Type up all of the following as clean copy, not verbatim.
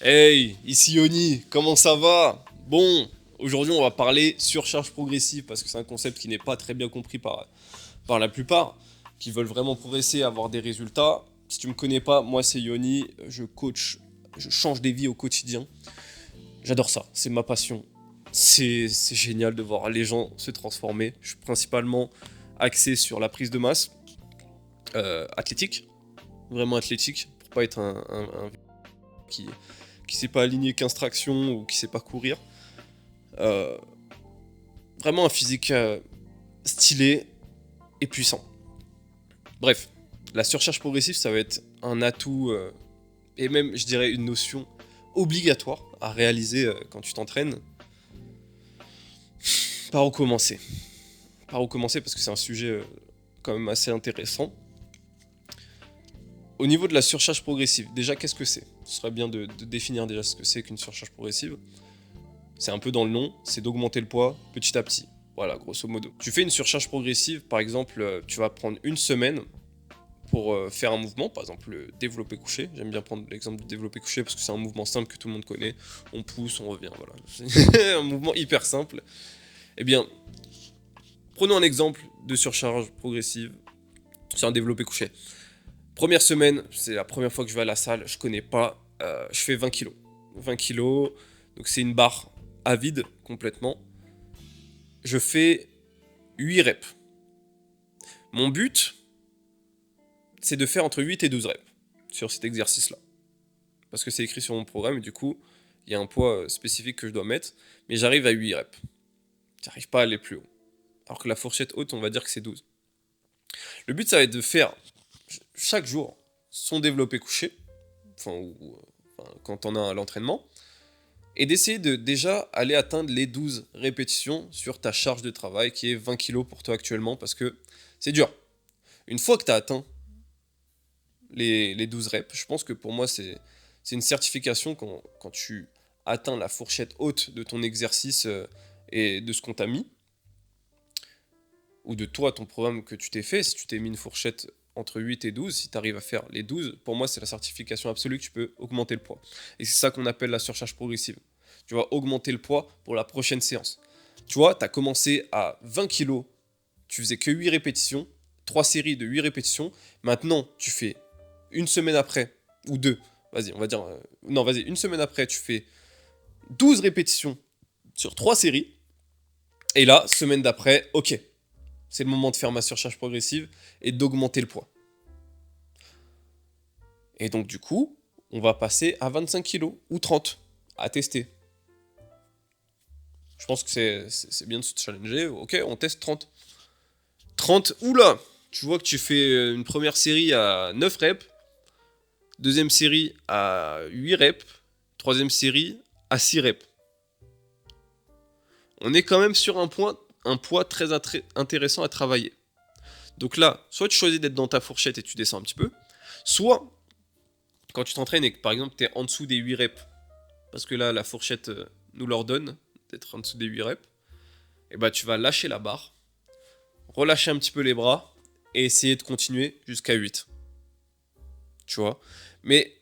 Hey, ici Yoni, comment ça va? Bon, aujourd'hui on va parler surcharge progressive parce que c'est un concept qui n'est pas très bien compris par la plupart, qui veulent vraiment progresser, avoir des résultats. Si tu me connais pas, moi c'est Yoni, je coach, je change des vies au quotidien. J'adore ça, c'est ma passion. C'est génial de voir les gens se transformer. Je suis principalement axé sur la prise de masse, athlétique, vraiment athlétique, pour pas être un qui, qui sait pas aligner 15 tractions ou qui sait pas courir. Euh, Vraiment un physique stylé et puissant. Bref, la surcharge progressive, ça va être un atout et même, je dirais, une notion obligatoire à réaliser quand tu t'entraînes. Par où commencer? Par où commencer parce que c'est un sujet quand même assez intéressant. Au niveau de la surcharge progressive, déjà qu'est-ce que c'est? Ce serait bien de définir déjà ce que c'est qu'une surcharge progressive. C'est un peu dans le nom, c'est d'augmenter le poids petit à petit. Voilà, grosso modo. Tu fais une surcharge progressive, par exemple, tu vas prendre une semaine pour faire un mouvement, par exemple le développé couché. J'aime bien prendre l'exemple du développé couché parce que c'est un mouvement simple que tout le monde connaît. On pousse, on revient, voilà. C'est un mouvement hyper simple. Eh bien, prenons un exemple de surcharge progressive sur un développé couché. Première semaine, c'est la première fois que je vais à la salle, je connais pas, je fais 20 kilos. 20 kilos, donc c'est une barre à vide complètement. Je fais 8 reps. Mon but, c'est de faire entre 8 et 12 reps sur cet exercice-là. Parce que c'est écrit sur mon programme et du coup, il y a un poids spécifique que je dois mettre, mais j'arrive à 8 reps. J'arrive pas à aller plus haut. Alors que la fourchette haute, on va dire que c'est 12. Le but, ça va être de faire chaque jour son développé couché, quand on a l'entraînement, et d'essayer de déjà aller atteindre les 12 répétitions sur ta charge de travail qui est 20 kilos pour toi actuellement, parce que c'est dur. Une fois que tu as atteint les 12 reps, je pense que pour moi, c'est une certification quand tu atteins la fourchette haute de ton exercice et de ce qu'on t'a mis, ou de toi, ton programme que tu t'es fait. Si tu t'es mis une fourchette entre 8 et 12, si tu arrives à faire les 12, pour moi, c'est la certification absolue que tu peux augmenter le poids. Et c'est ça qu'on appelle la surcharge progressive. Tu vas augmenter le poids pour la prochaine séance. Tu vois, tu as commencé à 20 kilos, tu faisais que 8 répétitions, 3 séries de 8 répétitions. Maintenant, tu fais une semaine après, ou deux, vas-y, on va dire, non, vas-y, une semaine après, tu fais 12 répétitions sur 3 séries. Et là, semaine d'après, ok, c'est le moment de faire ma surcharge progressive et d'augmenter le poids. Et donc, du coup, on va passer à 25 kilos ou 30 à tester. Je pense que c'est bien de se challenger. Ok, on teste 30. 30, oula! Tu vois que tu fais une première série à 9 reps, deuxième série à 8 reps, troisième série à 6 reps. On est quand même sur un poids très intéressant à travailler. Donc là, soit tu choisis d'être dans ta fourchette et tu descends un petit peu, soit quand tu t'entraînes et que par exemple tu es en dessous des 8 reps, parce que là la fourchette nous l'ordonne d'être en dessous des 8 reps, et bah tu vas lâcher la barre, relâcher un petit peu les bras et essayer de continuer jusqu'à 8. Tu vois. Mais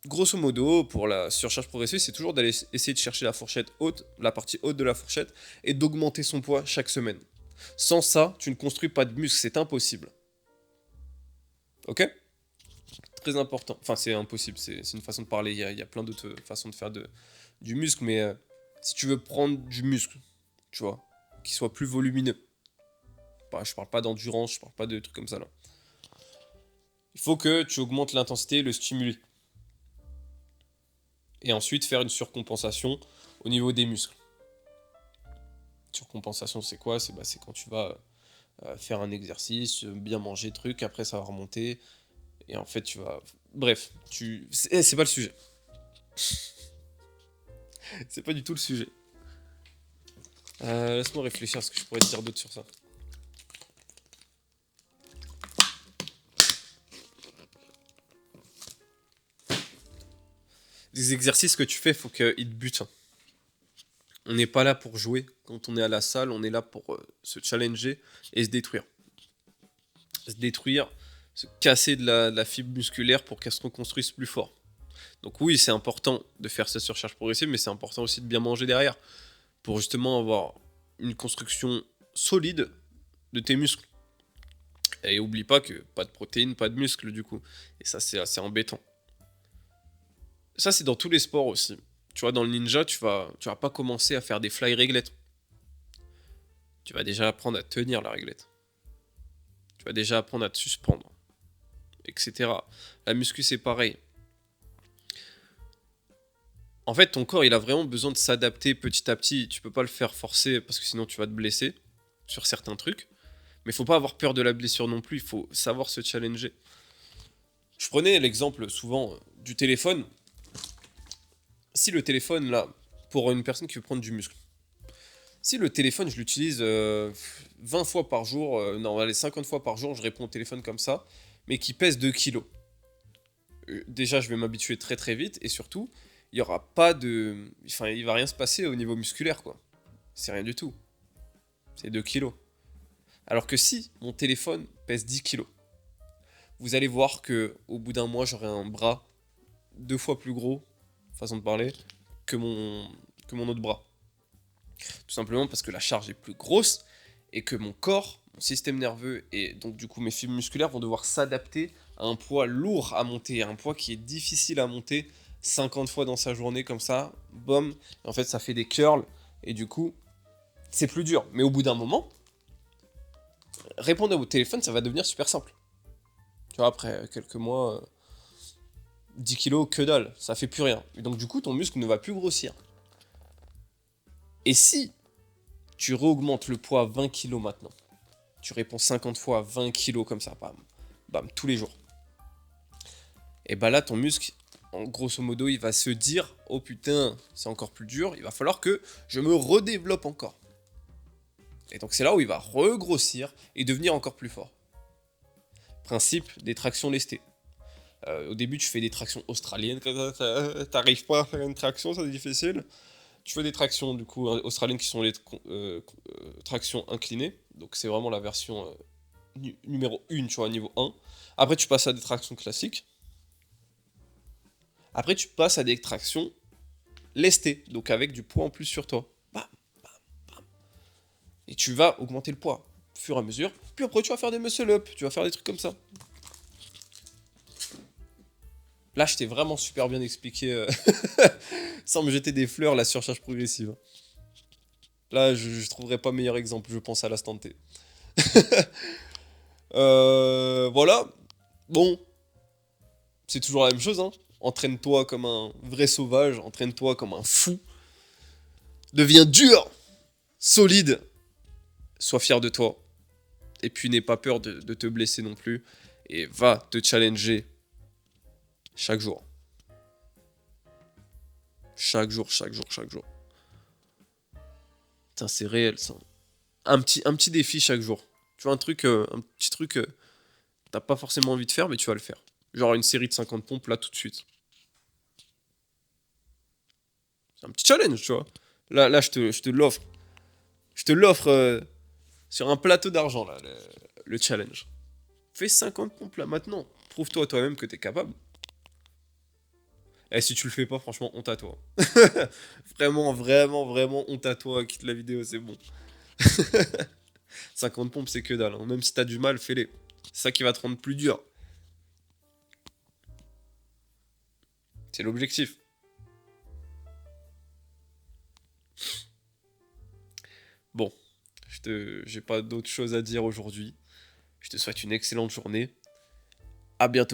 grosso modo, pour la surcharge progressive, c'est toujours d'aller essayer de chercher la fourchette haute, la partie haute de la fourchette, et d'augmenter son poids chaque semaine. Sans ça, tu ne construis pas de muscle, c'est impossible. Ok? Très important. Enfin, c'est impossible, c'est une façon de parler. Il y a plein d'autres façons de faire du muscle, mais si tu veux prendre du muscle, tu vois, qui soit plus volumineux, bah, je parle pas d'endurance, je parle pas de trucs comme ça là. Il faut que tu augmentes l'intensité, le stimuli. Et ensuite faire une surcompensation au niveau des muscles. Surcompensation, c'est quoi? C'est quand tu vas faire un exercice, bien manger, truc, après ça va remonter, et en fait tu vas... Bref, c'est pas le sujet. C'est pas du tout le sujet. Laisse-moi réfléchir à ce que je pourrais te dire d'autre sur ça. Les exercices que tu fais, faut qu'ils te butent. On n'est pas là pour jouer. Quand on est à la salle, on est là pour se challenger et se détruire. Se détruire, se casser de la fibre musculaire pour qu'elle se reconstruise plus fort. Donc oui, c'est important de faire cette surcharge progressive, mais c'est important aussi de bien manger derrière, pour justement avoir une construction solide de tes muscles. Et oublie pas que pas de protéines, pas de muscles du coup. Et ça, c'est assez embêtant. Ça, c'est dans tous les sports aussi. Tu vois, dans le ninja, tu vas pas commencer à faire des fly réglettes. Tu vas déjà apprendre à tenir la réglette. Tu vas déjà apprendre à te suspendre, etc. La muscu, c'est pareil. En fait, ton corps, il a vraiment besoin de s'adapter petit à petit. Tu peux pas le faire forcer parce que sinon tu vas te blesser sur certains trucs. Mais il faut pas avoir peur de la blessure non plus. Il faut savoir se challenger. Je prenais l'exemple souvent du téléphone. Si le téléphone, là, pour une personne qui veut prendre du muscle, si le téléphone, je l'utilise 20 fois par jour, non, allez, 50 fois par jour, je réponds au téléphone comme ça, mais qui pèse 2 kilos. Déjà, je vais m'habituer très très vite, et surtout, il y aura pas de... Enfin, il va rien se passer au niveau musculaire, quoi. C'est rien du tout. C'est 2 kilos. Alors que si mon téléphone pèse 10 kilos, vous allez voir que au bout d'un mois, j'aurai un bras 2 fois plus gros, façon de parler, que mon autre bras. Tout simplement parce que la charge est plus grosse et que mon corps, mon système nerveux et donc du coup mes fibres musculaires vont devoir s'adapter à un poids lourd à monter, à un poids qui est difficile à monter 50 fois dans sa journée comme ça, boum, et en fait ça fait des curls et du coup c'est plus dur. Mais au bout d'un moment, répondre à votre téléphone ça va devenir super simple. Tu vois, après quelques mois, 10 kilos, que dalle, ça fait plus rien. Et donc du coup ton muscle ne va plus grossir. Et si tu réaugmentes le poids à 20 kilos maintenant, tu réponds 50 fois à 20 kilos comme ça, bam, bam, tous les jours. Et bah là, ton muscle, en grosso modo, il va se dire, oh putain, c'est encore plus dur, il va falloir que je me redéveloppe encore. Et donc c'est là où il va regrossir et devenir encore plus fort. Principe des tractions lestées. Au début, tu fais des tractions australiennes, t'arrives pas à faire une traction, c'est difficile. Tu fais des tractions du coup australiennes qui sont les tractions inclinées. Donc c'est vraiment la version numéro 1, tu vois, niveau 1. Après tu passes à des tractions classiques. Après tu passes à des tractions lestées, donc avec du poids en plus sur toi. Bam, bam, bam. Et tu vas augmenter le poids au fur et à mesure. Puis après tu vas faire des muscle-up, tu vas faire des trucs comme ça. Là je t'ai vraiment super bien expliqué, sans me jeter des fleurs, la surcharge progressive. Là je trouverais pas meilleur exemple, je pense à l'instant T. Voilà. Bon, c'est toujours la même chose, hein. Entraîne-toi comme un vrai sauvage, entraîne-toi comme un fou. Deviens dur, solide, sois fier de toi. Et puis n'aie pas peur de te blesser non plus. Et va te challenger chaque jour. Chaque jour, chaque jour, chaque jour. Putain, c'est réel ça. Un petit défi chaque jour. Tu vois, un petit truc, t'as pas forcément envie de faire, mais tu vas le faire. Genre une série de 50 pompes là tout de suite. C'est un petit challenge, tu vois. Là je te l'offre. Je te l'offre sur un plateau d'argent, là, le challenge. Fais 50 pompes là maintenant. Prouve-toi toi-même que t'es capable. Et si tu le fais pas, franchement, honte à toi. Vraiment, vraiment, vraiment honte à toi. Quitte la vidéo, c'est bon. 50 pompes, c'est que dalle, hein. Même si t'as du mal, fais-les. C'est ça qui va te rendre plus dur. C'est l'objectif. Bon, j'ai pas d'autre chose à dire aujourd'hui. Je te souhaite une excellente journée. À bientôt.